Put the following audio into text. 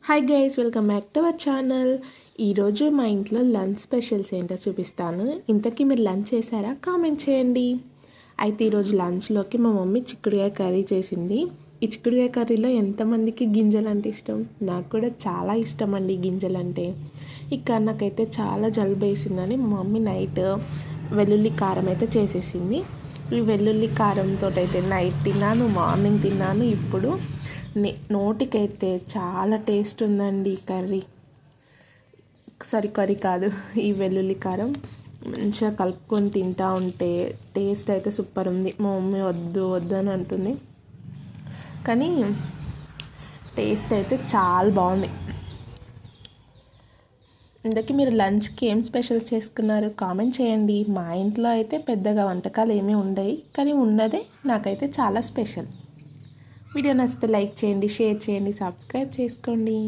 Hi guys, welcome back to our channel. ఈరోజు మా ఇంట్లో లంచ్ స్పెషల్స్ ఏంటో చూపిస్తాను. ఇంతకీ మీరు లంచ్ చేశారా? కామెంట్ చేయండి. అయితే ఈరోజు లంచ్లోకి మా మమ్మీ చిక్కుడుకాయ కర్రీ చేసింది. ఈ చిక్కుడుకాయ కర్రీలో ఎంతమందికి గింజలు అంటే ఇష్టం? నాకు కూడా చాలా ఇష్టం అండి గింజలు అంటే. ఇక నాకైతే చాలా జలుబు వేసిందని మా మమ్మీ నైట్ వెల్లుల్లి కారం అయితే చేసేసింది. ఈ వెల్లుల్లి కారంతో అయితే నైట్ తిన్నాను, మార్నింగ్ తిన్నాను. ఇప్పుడు నోటికైతే చాలా టేస్ట్ ఉందండి ఈ కర్రీ. కర్రీ కాదు, ఈ వెల్లుల్లి కారం మంచిగా కలుపుకొని తింటా ఉంటే టేస్ట్ అయితే సూపర్ ఉంది. మా మమ్మీ వద్దు వద్దు అని అంటుంది, కానీ టేస్ట్ అయితే చాలా బాగుంది. ఇంతకీ మీరు లంచ్కి ఏం స్పెషల్ చేసుకున్నారు? కామెంట్ చేయండి. మా ఇంట్లో అయితే పెద్దగా వంటకాలు ఏమీ ఉండవు, కానీ ఉన్నదే నాకైతే చాలా స్పెషల్. వీడియో నచ్చితే లైక్ చేయండి, షేర్ చేయండి, సబ్స్క్రైబ్ చేసుకోండి.